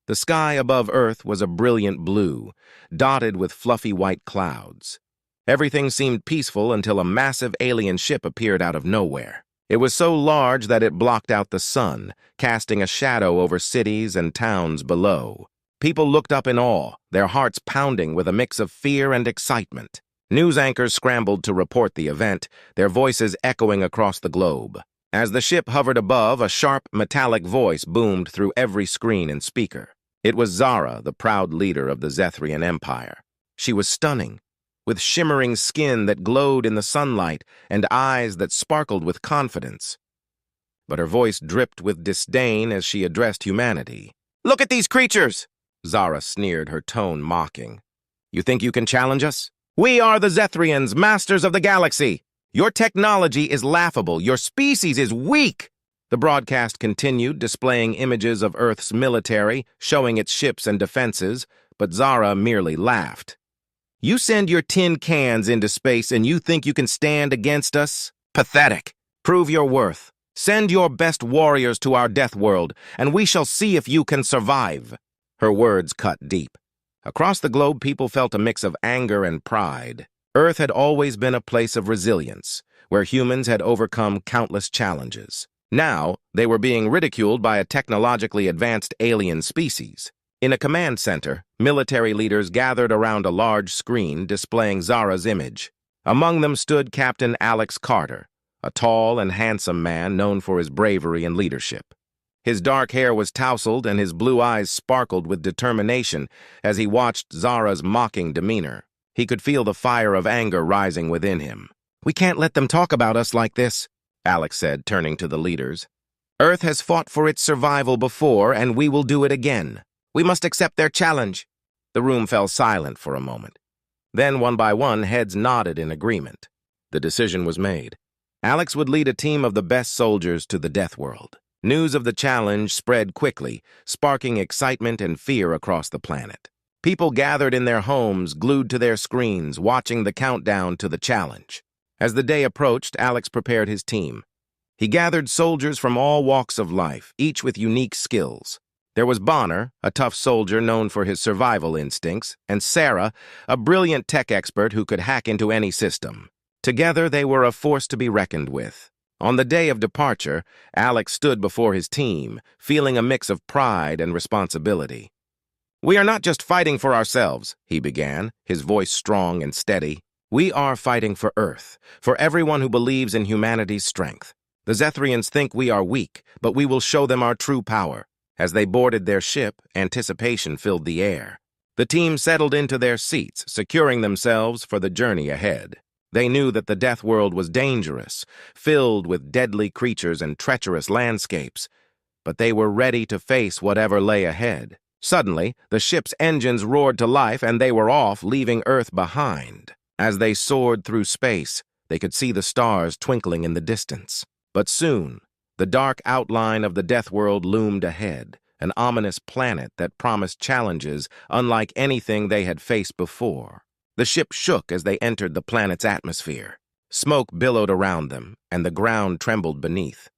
The sky above Earth was a brilliant blue, dotted with fluffy white clouds. Everything seemed peaceful until a massive alien ship appeared out of nowhere. It was so large that it blocked out the sun, casting a shadow over cities and towns below. People looked up in awe, their hearts pounding with a mix of fear and excitement. News anchors scrambled to report the event, their voices echoing across the globe. As the ship hovered above, a sharp, metallic voice boomed through every screen and speaker. It was Zara, the proud leader of the Zethrian Empire. She was stunning, with shimmering skin that glowed in the sunlight and eyes that sparkled with confidence. But her voice dripped with disdain as she addressed humanity. "Look at these creatures!" Zara sneered, her tone mocking. "You think you can challenge us? We are the Zethrians, masters of the galaxy. Your technology is laughable. Your species is weak." The broadcast continued, displaying images of Earth's military, showing its ships and defenses, but Zara merely laughed. "You send your tin cans into space and you think you can stand against us? Pathetic. Prove your worth. Send your best warriors to our Deathworld, and we shall see if you can survive." Her words cut deep. Across the globe, people felt a mix of anger and pride. Earth had always been a place of resilience, where humans had overcome countless challenges. Now, they were being ridiculed by a technologically advanced alien species. In a command center, military leaders gathered around a large screen displaying Zara's image. Among them stood Captain Alex Carter, a tall and handsome man known for his bravery and leadership. His dark hair was tousled and his blue eyes sparkled with determination as he watched Zara's mocking demeanor. He could feel the fire of anger rising within him. "We can't let them talk about us like this," Alex said, turning to the leaders. "Earth has fought for its survival before, and we will do it again. We must accept their challenge." The room fell silent for a moment. Then, one by one, heads nodded in agreement. The decision was made. Alex would lead a team of the best soldiers to the Deathworld. News of the challenge spread quickly, sparking excitement and fear across the planet. People gathered in their homes, glued to their screens, watching the countdown to the challenge. As the day approached, Alex prepared his team. He gathered soldiers from all walks of life, each with unique skills. There was Bonner, a tough soldier known for his survival instincts, and Sarah, a brilliant tech expert who could hack into any system. Together, they were a force to be reckoned with. On the day of departure, Alex stood before his team, feeling a mix of pride and responsibility. "We are not just fighting for ourselves," he began, his voice strong and steady. "We are fighting for Earth, for everyone who believes in humanity's strength. The Zethrians think we are weak, but we will show them our true power." As they boarded their ship, anticipation filled the air. The team settled into their seats, securing themselves for the journey ahead. They knew that the Deathworld was dangerous, filled with deadly creatures and treacherous landscapes, but they were ready to face whatever lay ahead. Suddenly, the ship's engines roared to life and they were off, leaving Earth behind. As they soared through space, they could see the stars twinkling in the distance. But soon, the dark outline of the Deathworld loomed ahead, an ominous planet that promised challenges unlike anything they had faced before. The ship shook as they entered the planet's atmosphere. Smoke billowed around them, and the ground trembled beneath.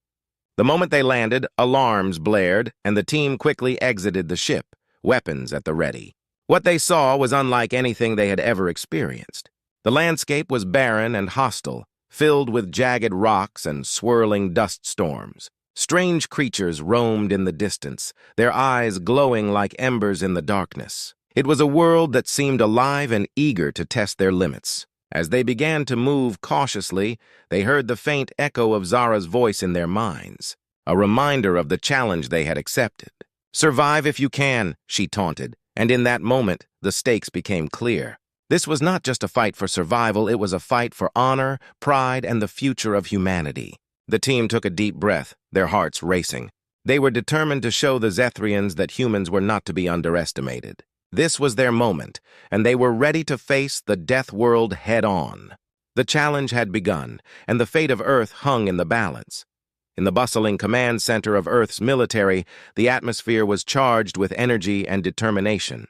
The moment they landed, alarms blared, and the team quickly exited the ship, weapons at the ready. What they saw was unlike anything they had ever experienced. The landscape was barren and hostile, filled with jagged rocks and swirling dust storms. Strange creatures roamed in the distance, their eyes glowing like embers in the darkness. It was a world that seemed alive and eager to test their limits. As they began to move cautiously, they heard the faint echo of Zara's voice in their minds, a reminder of the challenge they had accepted. "Survive if you can," she taunted, and in that moment, the stakes became clear. This was not just a fight for survival, it was a fight for honor, pride, and the future of humanity. The team took a deep breath, their hearts racing. They were determined to show the Zethrians that humans were not to be underestimated. This was their moment, and they were ready to face the Deathworld head-on. The challenge had begun, and the fate of Earth hung in the balance. In the bustling command center of Earth's military, the atmosphere was charged with energy and determination.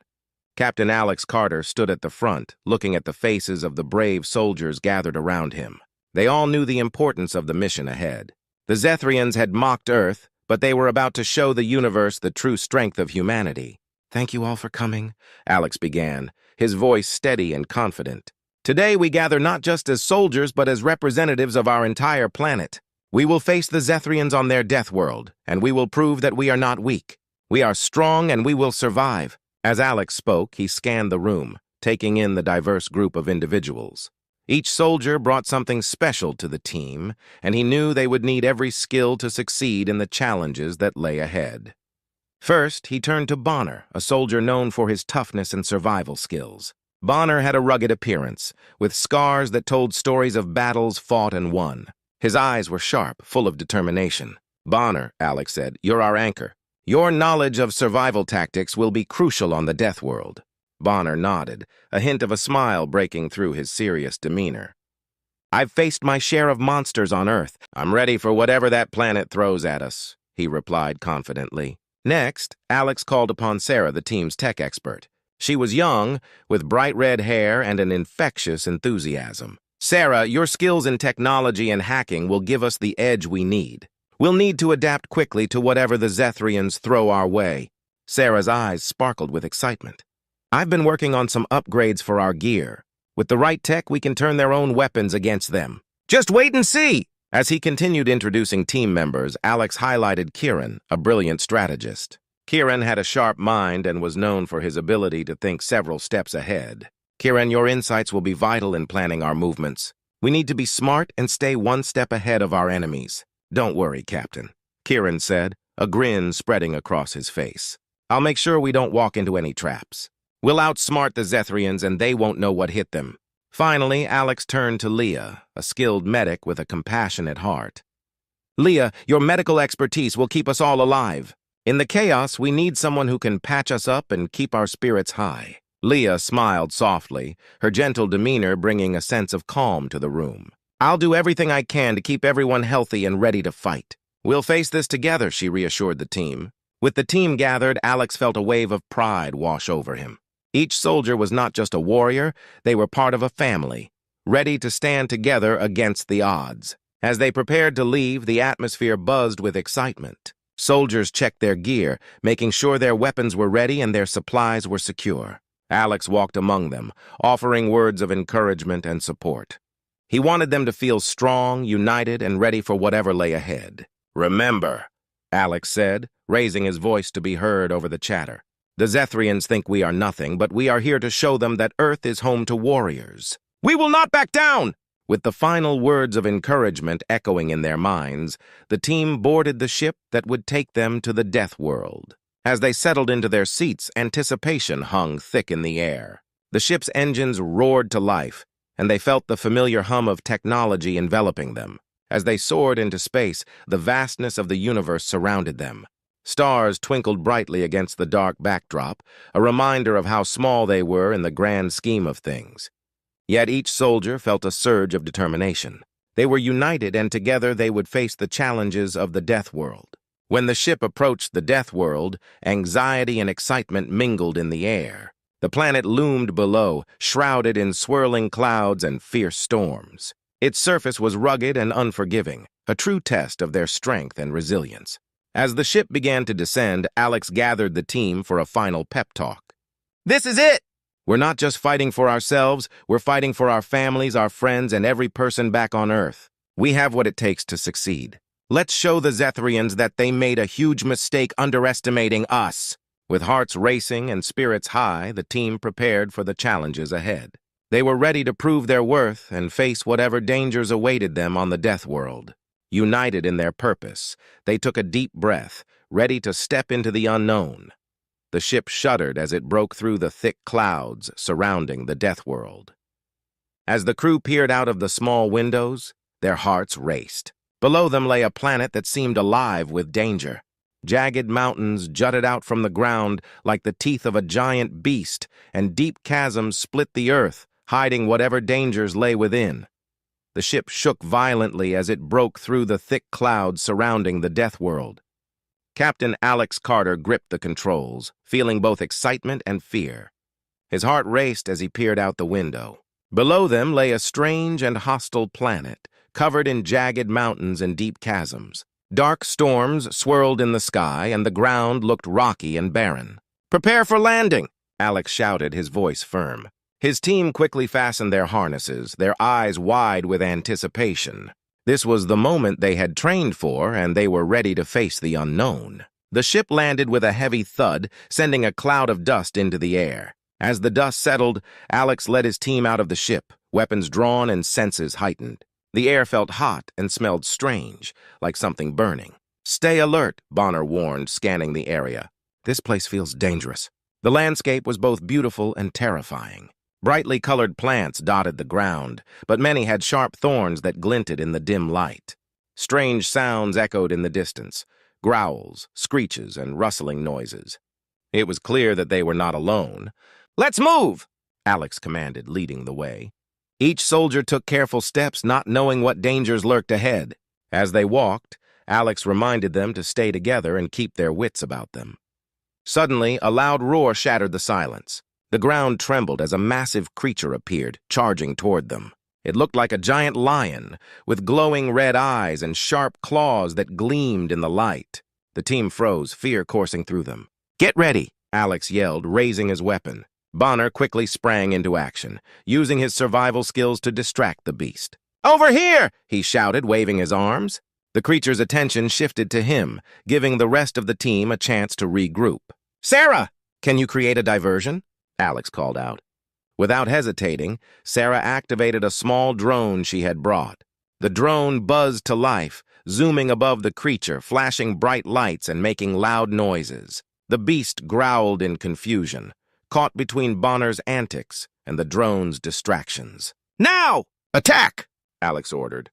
Captain Alex Carter stood at the front, looking at the faces of the brave soldiers gathered around him. They all knew the importance of the mission ahead. The Zethrians had mocked Earth, but they were about to show the universe the true strength of humanity. Thank you all for coming, Alex began, his voice steady and confident. Today we gather not just as soldiers but as representatives of our entire planet. We will face the Zethrians on their death world, and we will prove that we are not weak. We are strong and we will survive. As Alex spoke, he scanned the room, taking in the diverse group of individuals. Each soldier brought something special to the team, and he knew they would need every skill to succeed in the challenges that lay ahead. First, he turned to Bonner, a soldier known for his toughness and survival skills. Bonner had a rugged appearance, with scars that told stories of battles fought and won. His eyes were sharp, full of determination. Bonner, Alex said, you're our anchor. Your knowledge of survival tactics will be crucial on the death world. Bonner nodded, a hint of a smile breaking through his serious demeanor. I've faced my share of monsters on Earth. I'm ready for whatever that planet throws at us, he replied confidently. Next, Alex called upon Sarah, the team's tech expert. She was young, with bright red hair and an infectious enthusiasm. Sarah, your skills in technology and hacking will give us the edge we need. We'll need to adapt quickly to whatever the Zethrians throw our way. Sarah's eyes sparkled with excitement. I've been working on some upgrades for our gear. With the right tech, we can turn their own weapons against them. Just wait and see! As he continued introducing team members, Alex highlighted Kieran, a brilliant strategist. Kieran had a sharp mind and was known for his ability to think several steps ahead. Kieran, your insights will be vital in planning our movements. We need to be smart and stay one step ahead of our enemies. Don't worry, Captain, Kieran said, a grin spreading across his face. I'll make sure we don't walk into any traps. We'll outsmart the Zethrians and they won't know what hit them. Finally, Alex turned to Leah, a skilled medic with a compassionate heart. Leah, your medical expertise will keep us all alive. In the chaos, we need someone who can patch us up and keep our spirits high. Leah smiled softly, her gentle demeanor bringing a sense of calm to the room. I'll do everything I can to keep everyone healthy and ready to fight. We'll face this together, she reassured the team. With the team gathered, Alex felt a wave of pride wash over him. Each soldier was not just a warrior, they were part of a family, ready to stand together against the odds. As they prepared to leave, the atmosphere buzzed with excitement. Soldiers checked their gear, making sure their weapons were ready and their supplies were secure. Alex walked among them, offering words of encouragement and support. He wanted them to feel strong, united, and ready for whatever lay ahead. Remember, Alex said, raising his voice to be heard over the chatter. The Zethrians think we are nothing, but we are here to show them that Earth is home to warriors. We will not back down! With the final words of encouragement echoing in their minds, the team boarded the ship that would take them to the death world. As they settled into their seats, anticipation hung thick in the air. The ship's engines roared to life, and they felt the familiar hum of technology enveloping them. As they soared into space, the vastness of the universe surrounded them. Stars twinkled brightly against the dark backdrop, a reminder of how small they were in the grand scheme of things. Yet each soldier felt a surge of determination. They were united, and together they would face the challenges of the death world. When the ship approached the death world, anxiety and excitement mingled in the air. The planet loomed below, shrouded in swirling clouds and fierce storms. Its surface was rugged and unforgiving, a true test of their strength and resilience. As the ship began to descend, Alex gathered the team for a final pep talk. This is it! We're not just fighting for ourselves, we're fighting for our families, our friends, and every person back on Earth. We have what it takes to succeed. Let's show the Zethrians that they made a huge mistake underestimating us. With hearts racing and spirits high, the team prepared for the challenges ahead. They were ready to prove their worth and face whatever dangers awaited them on the death world. United in their purpose, they took a deep breath, ready to step into the unknown. The ship shuddered as it broke through the thick clouds surrounding the death world. As the crew peered out of the small windows, their hearts raced. Below them lay a planet that seemed alive with danger. Jagged mountains jutted out from the ground like the teeth of a giant beast, and deep chasms split the earth, hiding whatever dangers lay within. The ship shook violently as it broke through the thick clouds surrounding the death world. Captain Alex Carter gripped the controls, feeling both excitement and fear. His heart raced as he peered out the window. Below them lay a strange and hostile planet, covered in jagged mountains and deep chasms. Dark storms swirled in the sky, and the ground looked rocky and barren. "Prepare for landing!" Alex shouted, his voice firm. His team quickly fastened their harnesses, their eyes wide with anticipation. This was the moment they had trained for, and they were ready to face the unknown. The ship landed with a heavy thud, sending a cloud of dust into the air. As the dust settled, Alex led his team out of the ship, weapons drawn and senses heightened. The air felt hot and smelled strange, like something burning. "Stay alert," Bonner warned, scanning the area. "This place feels dangerous." The landscape was both beautiful and terrifying. Brightly colored plants dotted the ground, but many had sharp thorns that glinted in the dim light. Strange sounds echoed in the distance, growls, screeches, and rustling noises. It was clear that they were not alone. "Let's move!" Alex commanded, leading the way. Each soldier took careful steps, not knowing what dangers lurked ahead. As they walked, Alex reminded them to stay together and keep their wits about them. Suddenly, a loud roar shattered the silence. The ground trembled as a massive creature appeared, charging toward them. It looked like a giant lion, with glowing red eyes and sharp claws that gleamed in the light. The team froze, fear coursing through them. "Get ready!" Alex yelled, raising his weapon. Bonner quickly sprang into action, using his survival skills to distract the beast. "Over here!" he shouted, waving his arms. The creature's attention shifted to him, giving the rest of the team a chance to regroup. "Sarah, can you create a diversion?" Alex called out. Without hesitating, Sarah activated a small drone she had brought. The drone buzzed to life, zooming above the creature, flashing bright lights and making loud noises. The beast growled in confusion, caught between Bonner's antics and the drone's distractions. "Now! Attack!" Alex ordered.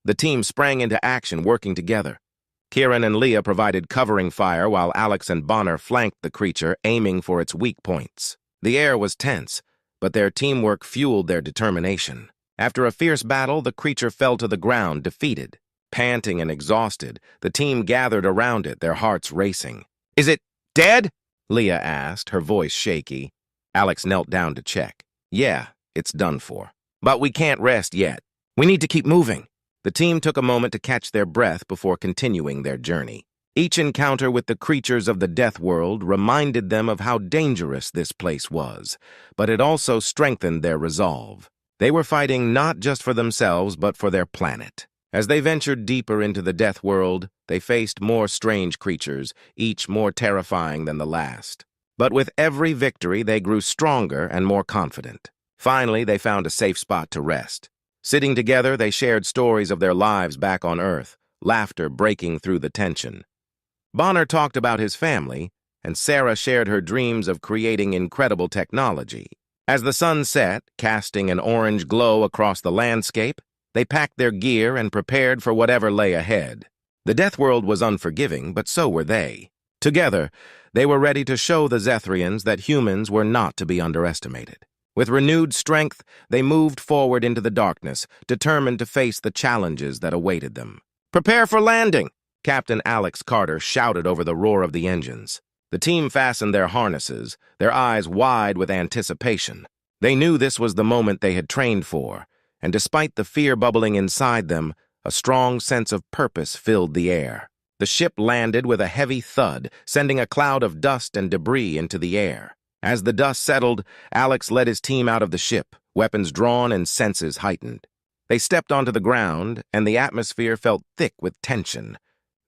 The team sprang into action, working together. Kieran and Leah provided covering fire while Alex and Bonner flanked the creature, aiming for its weak points. The air was tense, but their teamwork fueled their determination. After a fierce battle, the creature fell to the ground, defeated. Panting and exhausted, the team gathered around it, their hearts racing. "Is it dead?" Leah asked, her voice shaky. Alex knelt down to check. "Yeah, it's done for. But we can't rest yet. We need to keep moving." The team took a moment to catch their breath before continuing their journey. Each encounter with the creatures of the Deathworld reminded them of how dangerous this place was, but it also strengthened their resolve. They were fighting not just for themselves, but for their planet. As they ventured deeper into the Deathworld, they faced more strange creatures, each more terrifying than the last. But with every victory, they grew stronger and more confident. Finally, they found a safe spot to rest. Sitting together, they shared stories of their lives back on Earth, laughter breaking through the tension. Bonner talked about his family, and Sarah shared her dreams of creating incredible technology. As the sun set, casting an orange glow across the landscape, they packed their gear and prepared for whatever lay ahead. The Deathworld was unforgiving, but so were they. Together, they were ready to show the Zethrians that humans were not to be underestimated. With renewed strength, they moved forward into the darkness, determined to face the challenges that awaited them. "Prepare for landing!" Captain Alex Carter shouted over the roar of the engines. The team fastened their harnesses, their eyes wide with anticipation. They knew this was the moment they had trained for, and despite the fear bubbling inside them, a strong sense of purpose filled the air. The ship landed with a heavy thud, sending a cloud of dust and debris into the air. As the dust settled, Alex led his team out of the ship, weapons drawn and senses heightened. They stepped onto the ground, and the atmosphere felt thick with tension.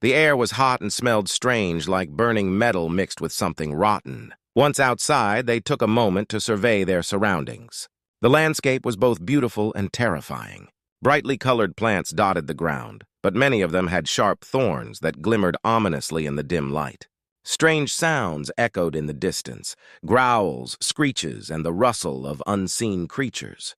The air was hot and smelled strange, like burning metal mixed with something rotten. Once outside, they took a moment to survey their surroundings. The landscape was both beautiful and terrifying. Brightly colored plants dotted the ground, but many of them had sharp thorns that glimmered ominously in the dim light. Strange sounds echoed in the distance, growls, screeches, and the rustle of unseen creatures.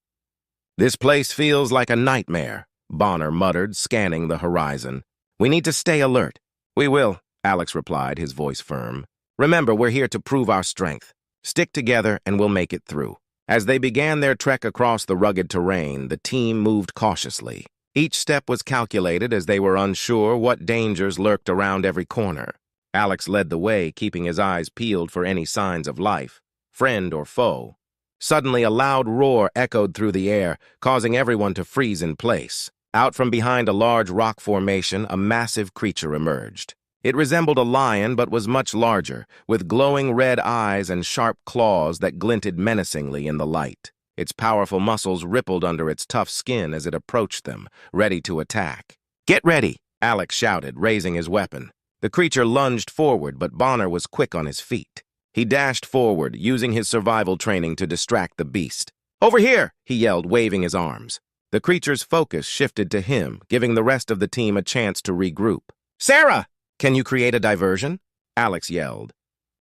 "This place feels like a nightmare," Bonner muttered, scanning the horizon. "We need to stay alert." "We will," Alex replied, his voice firm. "Remember, we're here to prove our strength. Stick together and we'll make it through." As they began their trek across the rugged terrain, the team moved cautiously. Each step was calculated as they were unsure what dangers lurked around every corner. Alex led the way, keeping his eyes peeled for any signs of life, friend or foe. Suddenly, a loud roar echoed through the air, causing everyone to freeze in place. Out from behind a large rock formation, a massive creature emerged. It resembled a lion but was much larger, with glowing red eyes and sharp claws that glinted menacingly in the light. Its powerful muscles rippled under its tough skin as it approached them, ready to attack. "Get ready!" Alex shouted, raising his weapon. The creature lunged forward, but Bonner was quick on his feet. He dashed forward, using his survival training to distract the beast. "Over here!" he yelled, waving his arms. The creature's focus shifted to him, giving the rest of the team a chance to regroup. "Sarah! Can you create a diversion?" Alex yelled.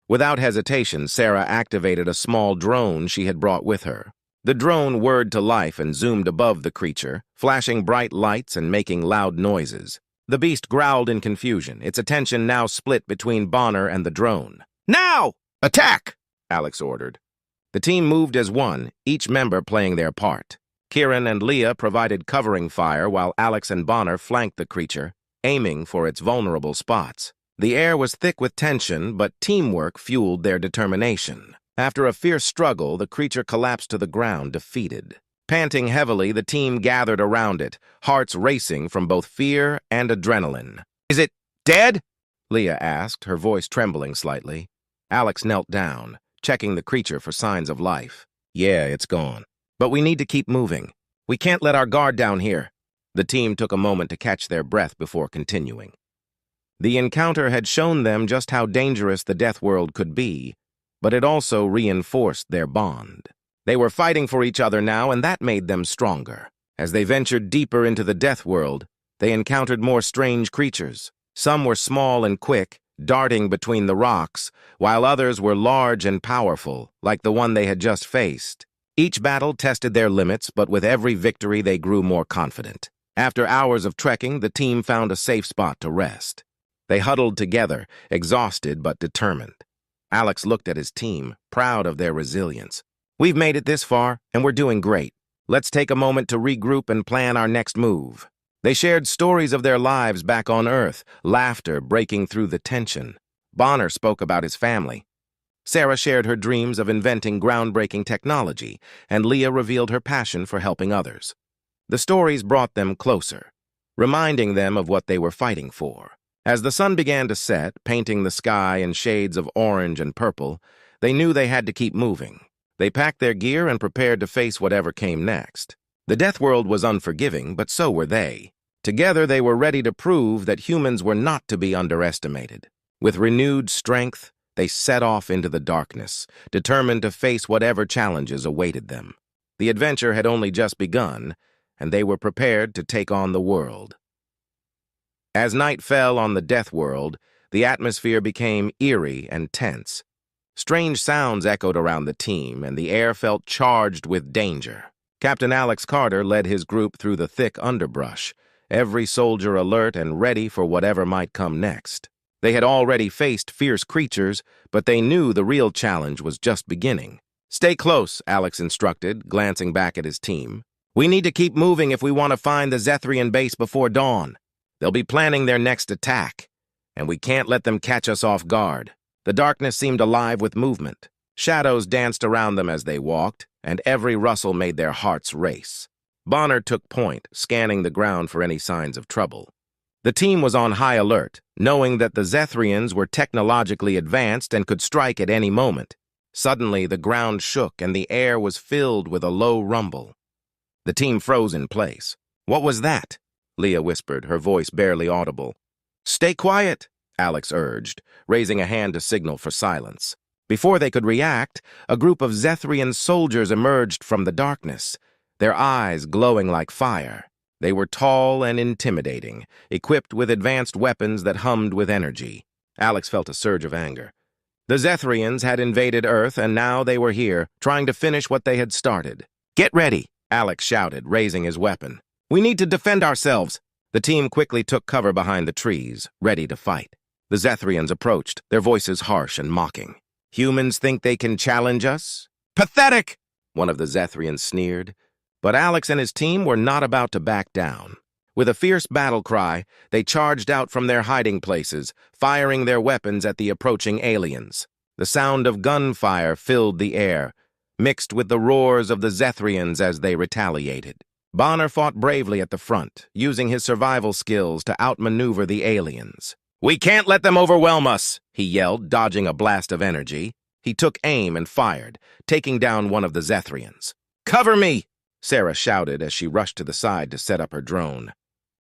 Without hesitation, Sarah activated a small drone she had brought with her. The drone whirred to life and zoomed above the creature, flashing bright lights and making loud noises. The beast growled in confusion, its attention now split between Bonner and the drone. "Now! Attack!" Alex ordered. The team moved as one, each member playing their part. Kieran and Leah provided covering fire while Alex and Bonner flanked the creature, aiming for its vulnerable spots. The air was thick with tension, but teamwork fueled their determination. After a fierce struggle, the creature collapsed to the ground, defeated. Panting heavily, the team gathered around it, hearts racing from both fear and adrenaline. "Is it dead?" Leah asked, her voice trembling slightly. Alex knelt down, checking the creature for signs of life. "Yeah, it's gone. But we need to keep moving. We can't let our guard down here." The team took a moment to catch their breath before continuing. The encounter had shown them just how dangerous the Deathworld could be, but it also reinforced their bond. They were fighting for each other now, and that made them stronger. As they ventured deeper into the Deathworld, they encountered more strange creatures. Some were small and quick, darting between the rocks, while others were large and powerful, like the one they had just faced. Each battle tested their limits, but with every victory they grew more confident. After hours of trekking, the team found a safe spot to rest. They huddled together, exhausted but determined. Alex looked at his team, proud of their resilience. "We've made it this far, and we're doing great. Let's take a moment to regroup and plan our next move." They shared stories of their lives back on Earth, laughter breaking through the tension. Bonner spoke about his family. Sarah shared her dreams of inventing groundbreaking technology, and Leah revealed her passion for helping others. The stories brought them closer, reminding them of what they were fighting for. As the sun began to set, painting the sky in shades of orange and purple, they knew they had to keep moving. They packed their gear and prepared to face whatever came next. The Deathworld was unforgiving, but so were they. Together they were ready to prove that humans were not to be underestimated. With renewed strength, they set off into the darkness, determined to face whatever challenges awaited them. The adventure had only just begun, and they were prepared to take on the world. As night fell on the Deathworld, the atmosphere became eerie and tense. Strange sounds echoed around the team, and the air felt charged with danger. Captain Alex Carter led his group through the thick underbrush, every soldier alert and ready for whatever might come next. They had already faced fierce creatures, but they knew the real challenge was just beginning. "Stay close," Alex instructed, glancing back at his team. "We need to keep moving if we want to find the Zethrian base before dawn. They'll be planning their next attack, and we can't let them catch us off guard." The darkness seemed alive with movement. Shadows danced around them as they walked, and every rustle made their hearts race. Bonner took point, scanning the ground for any signs of trouble. The team was on high alert, knowing that the Zethrians were technologically advanced and could strike at any moment. Suddenly, the ground shook and the air was filled with a low rumble. The team froze in place. "What was that?" Leah whispered, her voice barely audible. "Stay quiet," Alex urged, raising a hand to signal for silence. Before they could react, a group of Zethrian soldiers emerged from the darkness, their eyes glowing like fire. They were tall and intimidating, equipped with advanced weapons that hummed with energy. Alex felt a surge of anger. The Zethrians had invaded Earth, and now they were here, trying to finish what they had started. "Get ready," Alex shouted, raising his weapon. "We need to defend ourselves." The team quickly took cover behind the trees, ready to fight. The Zethrians approached, their voices harsh and mocking. "Humans think they can challenge us? Pathetic!" one of the Zethrians sneered. But Alex and his team were not about to back down. With a fierce battle cry, they charged out from their hiding places, firing their weapons at the approaching aliens. The sound of gunfire filled the air, mixed with the roars of the Zethrians as they retaliated. Bonner fought bravely at the front, using his survival skills to outmaneuver the aliens. "We can't let them overwhelm us," he yelled, dodging a blast of energy. He took aim and fired, taking down one of the Zethrians. "Cover me!" Sarah shouted as she rushed to the side to set up her drone.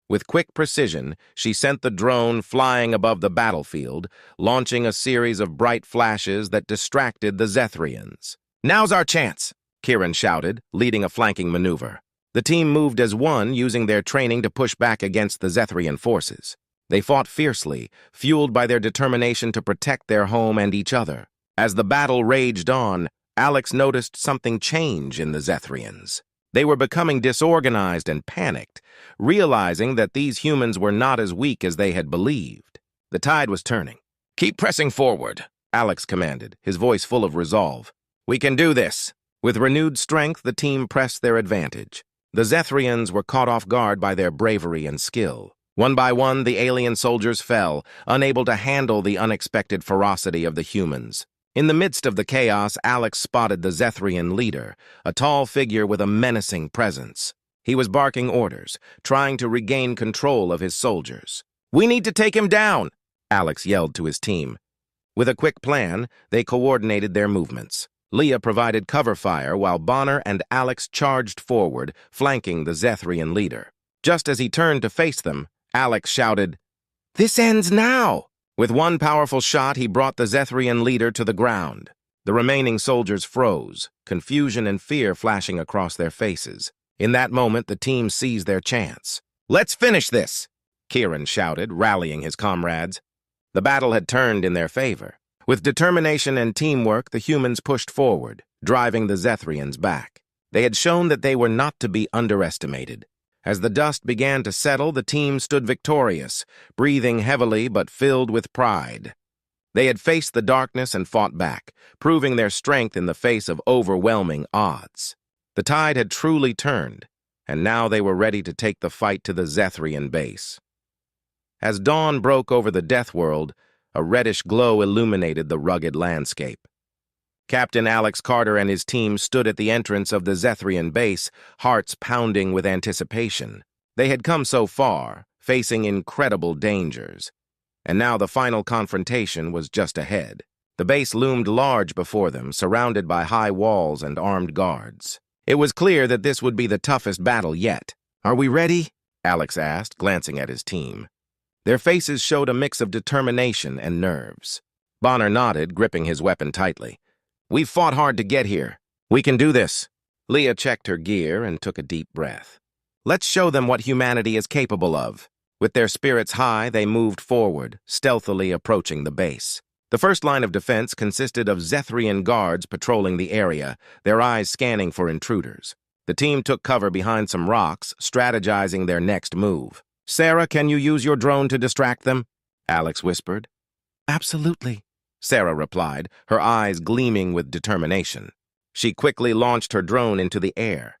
With quick precision, she sent the drone flying above the battlefield, launching a series of bright flashes that distracted the Zethrians. "Now's our chance!" Kieran shouted, leading a flanking maneuver. The team moved as one, using their training to push back against the Zethrian forces. They fought fiercely, fueled by their determination to protect their home and each other. As the battle raged on, Alex noticed something change in the Zethrians. They were becoming disorganized and panicked, realizing that these humans were not as weak as they had believed. The tide was turning. "Keep pressing forward," Alex commanded, his voice full of resolve. "We can do this." With renewed strength, the team pressed their advantage. The Zethrians were caught off guard by their bravery and skill. One by one, the alien soldiers fell, unable to handle the unexpected ferocity of the humans. In the midst of the chaos, Alex spotted the Zethrian leader, a tall figure with a menacing presence. He was barking orders, trying to regain control of his soldiers. "We need to take him down," Alex yelled to his team. With a quick plan, they coordinated their movements. Leah provided cover fire while Bonner and Alex charged forward, flanking the Zethrian leader. Just as he turned to face them, Alex shouted, "This ends now!" With one powerful shot, he brought the Zethrian leader to the ground. The remaining soldiers froze, confusion and fear flashing across their faces. In that moment, the team seized their chance. "Let's finish this!" Kieran shouted, rallying his comrades. The battle had turned in their favor. With determination and teamwork, the humans pushed forward, driving the Zethrians back. They had shown that they were not to be underestimated. As the dust began to settle, the team stood victorious, breathing heavily but filled with pride. They had faced the darkness and fought back, proving their strength in the face of overwhelming odds. The tide had truly turned, and now they were ready to take the fight to the Zethrian base. As dawn broke over the Deathworld, a reddish glow illuminated the rugged landscape. Captain Alex Carter and his team stood at the entrance of the Zethrian base, hearts pounding with anticipation. They had come so far, facing incredible dangers. And now the final confrontation was just ahead. The base loomed large before them, surrounded by high walls and armed guards. It was clear that this would be the toughest battle yet. "Are we ready?" Alex asked, glancing at his team. Their faces showed a mix of determination and nerves. Bonner nodded, gripping his weapon tightly. "We've fought hard to get here. We can do this." Leah checked her gear and took a deep breath. "Let's show them what humanity is capable of." With their spirits high, they moved forward, stealthily approaching the base. The first line of defense consisted of Zethrian guards patrolling the area, their eyes scanning for intruders. The team took cover behind some rocks, strategizing their next move. "Sarah, can you use your drone to distract them?" Alex whispered. "Absolutely," Sarah replied, her eyes gleaming with determination. She quickly launched her drone into the air.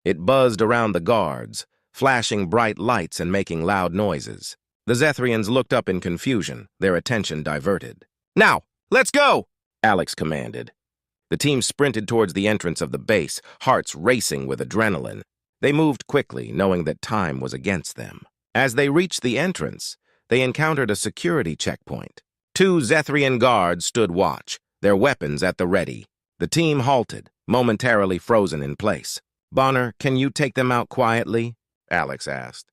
It buzzed around the guards, flashing bright lights and making loud noises. The Zethrians looked up in confusion, their attention diverted. "Now, let's go!" Alex commanded. The team sprinted towards the entrance of the base, hearts racing with adrenaline. They moved quickly, knowing that time was against them. As they reached the entrance, they encountered a security checkpoint. 2 Zethrian guards stood watch, their weapons at the ready. The team halted, momentarily frozen in place. "Bonner, can you take them out quietly?" Alex asked.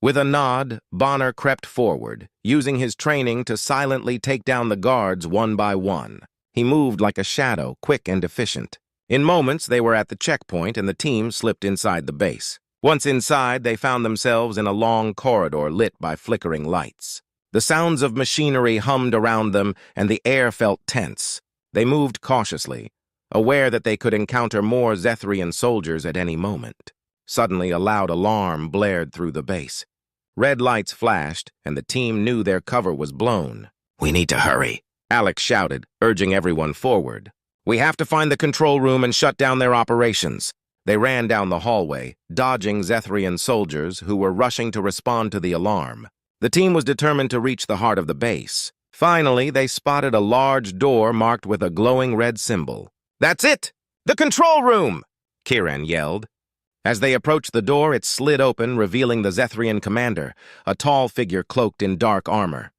With a nod, Bonner crept forward, using his training to silently take down the guards one by one. He moved like a shadow, quick and efficient. In moments, they were at the checkpoint and the team slipped inside the base. Once inside, they found themselves in a long corridor lit by flickering lights. The sounds of machinery hummed around them, and the air felt tense. They moved cautiously, aware that they could encounter more Zethrian soldiers at any moment. Suddenly, a loud alarm blared through the base. Red lights flashed, and the team knew their cover was blown. "We need to hurry," Alex shouted, urging everyone forward. "We have to find the control room and shut down their operations." They ran down the hallway, dodging Zethrian soldiers who were rushing to respond to the alarm. The team was determined to reach the heart of the base. Finally, they spotted a large door marked with a glowing red symbol. "That's it! The control room!" Kieran yelled. As they approached the door, it slid open, revealing the Zethrian commander, a tall figure cloaked in dark armor.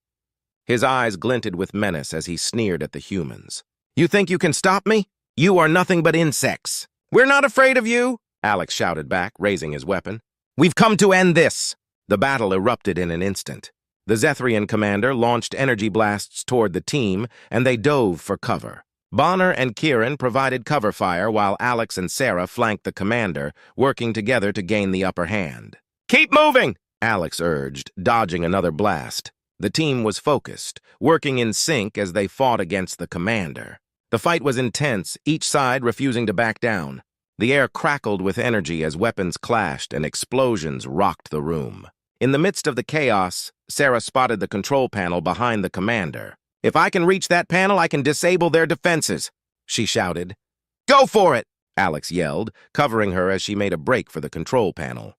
His eyes glinted with menace as he sneered at the humans. "You think you can stop me? You are nothing but insects." "We're not afraid of you," Alex shouted back, raising his weapon. "We've come to end this." The battle erupted in an instant. The Zethrian commander launched energy blasts toward the team, and they dove for cover. Bonner and Kieran provided cover fire while Alex and Sarah flanked the commander, working together to gain the upper hand. "Keep moving," Alex urged, dodging another blast. The team was focused, working in sync as they fought against the commander. The fight was intense, each side refusing to back down. The air crackled with energy as weapons clashed and explosions rocked the room. In the midst of the chaos, Sarah spotted the control panel behind the commander. "If I can reach that panel, I can disable their defenses," she shouted. "Go for it," Alex yelled, covering her as she made a break for the control panel.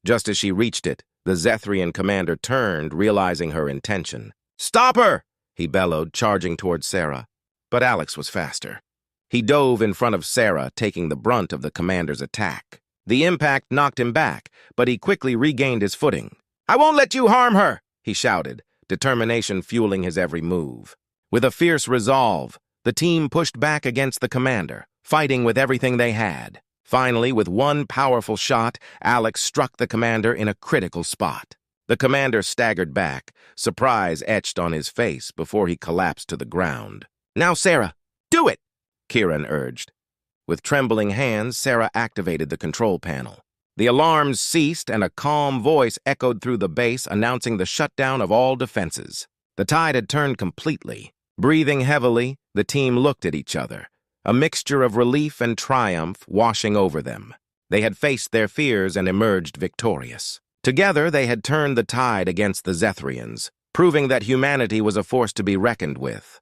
Just as she reached it, the Zethrian commander turned, realizing her intention. "Stop her!" he bellowed, charging towards Sarah. But Alex was faster. He dove in front of Sarah, taking the brunt of the commander's attack. The impact knocked him back, but he quickly regained his footing. "I won't let you harm her," he shouted, determination fueling his every move. With a fierce resolve, the team pushed back against the commander, fighting with everything they had. Finally, with one powerful shot, Alex struck the commander in a critical spot. The commander staggered back, surprise etched on his face before he collapsed to the ground. "Now, Sarah, do it!" Kieran urged. With trembling hands, Sarah activated the control panel. The alarms ceased and a calm voice echoed through the base announcing the shutdown of all defenses. The tide had turned completely. Breathing heavily, the team looked at each other, a mixture of relief and triumph washing over them. They had faced their fears and emerged victorious. Together, they had turned the tide against the Zethrians, proving that humanity was a force to be reckoned with.